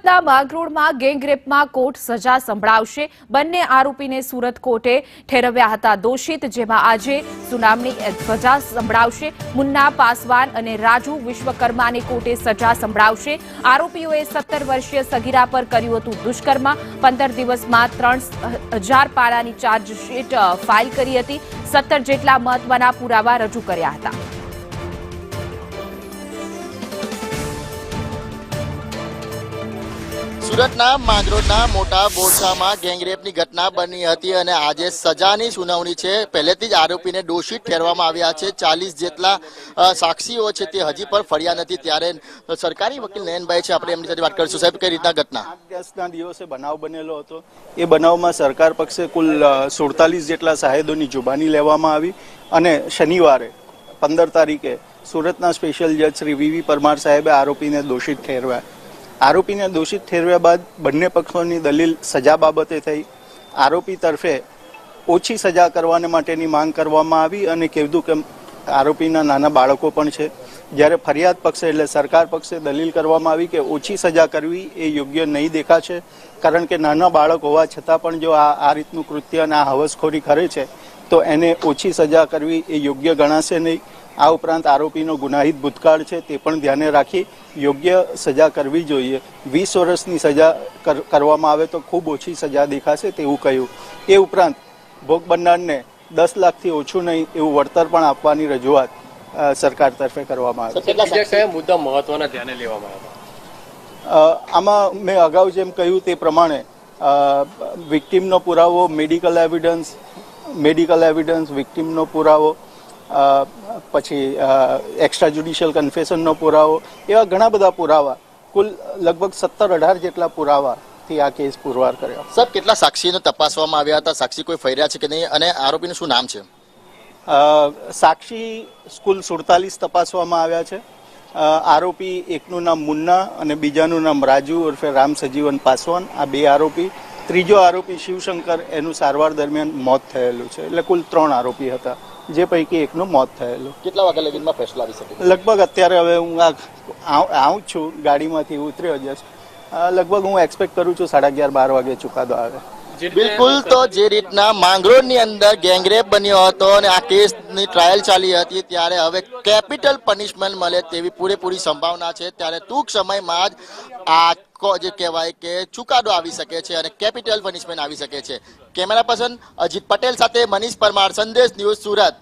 સુરતના માંગરોળમાં ગેંગરેપમાં કોર્ટ સજા સંભળાવશે। બંને આરોપીને સુરત કોર્ટે ઠેરવ્યા હતા દોષિત, જેમાં આજે સુનાવણી સજા સંભળાવશે। મુન્ના પાસવાન અને રાજુ વિશ્વકર્માને કોર્ટે સજા સંભળાવશે। આરોપીઓએ 17 વર્ષીય સગીરા પર કર્યું હતું દુષ્કર્મ। 15 દિવસમાં 3000 પાનાની ચાર્જશીટ ફાઇલ કરી હતી। 17 જેટલા મહત્વના પુરાવા રજૂ કર્યા હતા। સુરતના માંગરોળના મોટા બોરસામાં ગેંગરેપની ઘટના બની હતી અને આજે સજાની સુનાવણી છે। પહેલેથી જ આરોપીને દોષિત ઠેરવામાં આવ્યા છે। 40 જેટલા સાક્ષીઓ છે તે હજી પણ ફર્યા નથી, ત્યારે સરકારી વકીલ નયનભાઈ છે, આપણે એમની સાથે વાત કરીશું। સાહેબ, કઈ રીતના ઘટના? 8 દિવસે બનાવ બનેલો હતો। એ બનાવમાં સરકાર પક્ષે કુલ 47 જેટલા સાહેદોની જુબાની લેવામાં આવી અને શનિવારે 15 તારીખે સુરતના સ્પેશિયલ જજ શ્રી વીવી પરમાર સાહેબે આરોપીને દોષિત ઠેરવ્યા। આરોપીને દોષિત ઠેરવ્યા બાદ બંને પક્ષોની દલીલ સજા બાબતે થઈ। આરોપી તરફે ઓછી સજા કરવાને માટેની માંગ કરવામાં આવી અને કીધું કે આરોપીના નાના બાળકો પણ છે, જ્યારે ફરિયાદ પક્ષે એટલે સરકાર પક્ષે દલીલ કરવામાં આવી કે ઓછી સજા કરવી એ યોગ્ય નહીં દેખાશે, કારણ કે નાના બાળક હોવા છતાં પણ જો આ રીતનું કૃત્ય અને આ હવસખોરી કરે છે તો એને ઓછી સજા કરવી એ યોગ્ય ગણાશે નહીં। આ ઉપરાંત આરોપીનો ગુનાહિત ભૂતકાળ છે તે પણ ધ્યાને રાખી યોગ્ય સજા કરવી જોઈએ। 20 વર્ષની સજા કરવામાં આવે તો ખૂબ ઓછી સજા દેખાશે તેવું કહ્યું। એ ઉપરાંત ભોગ બનનારને 10 લાખથી ઓછું નહીં એવું વળતર પણ આપવાની રજૂઆત સરકાર તરફે કરવામાં આવી। કયા મુદ્દા મહત્વના ધ્યાને લેવામાં આવ્યા? આમાં મેં અગાઉ જેમ કહ્યું તે પ્રમાણે વિક્ટીમનો પુરાવો, મેડિકલ એવિડન્સ, વિક્ટીમનો પુરાવો, પછી એક્સ્ટ્રા જ્યુડિશિયલ કન્ફેશનનો પુરાવો, એવા ઘણા બધા પુરાવા, કુલ લગભગ 17-18 જેટલા પુરાવાથી આ કેસ પુરવાર કર્યો। સાહેબ, કેટલા સાક્ષીને તપાસવામાં આવ્યા હતા? સાક્ષી કોઈ ફર્યા છે કે નહીં અને આરોપીનું શું નામ છે? સાક્ષી કુલ 47 તપાસવામાં આવ્યા છે। આરોપી એકનું નામ મુન્ના અને બીજાનું નામ રાજુ ઉર્ફે રામ સજીવન પાસવાન, આ 2 આરોપી। ત્રીજો આરોપી શિવશંકર, એનું સારવાર દરમિયાન મોત થયેલું છે, એટલે કુલ 3 આરોપી હતા, જે પૈકી એકનું મોત થયેલું। કેટલા વાગ્યા લગીનમાં ફેસલા આવી શકે? લગભગ અત્યારે હવે હું આવું છું, ગાડીમાંથી ઉતર્યો જસ્ટ, લગભગ હું એક્સપેક્ટ કરું છું 11:30-12 વાગે ચુકાદો આવે। બિલકુલ, તો જે રીતના માંગરોળની અંદર ગેંગરેપ બન્યો હતો અને આ કેસની ટ્રાયલ ચાલી હતી, ત્યારે હવે કેપિટલ પનિશમેન્ટ મળે તેવી પૂરેપૂરી સંભાવના છે। ત્યારે ટૂંક સમયમાં જ આ જે કહેવાય કે ચુકાદો આવી શકે છે અને કેપિટલ પનિશમેન્ટ આવી શકે છે। કેમેરા પર્સન અજીત પટેલ સાથે મનીષ પરમાર, સંદેશ ન્યૂઝ, સુરત।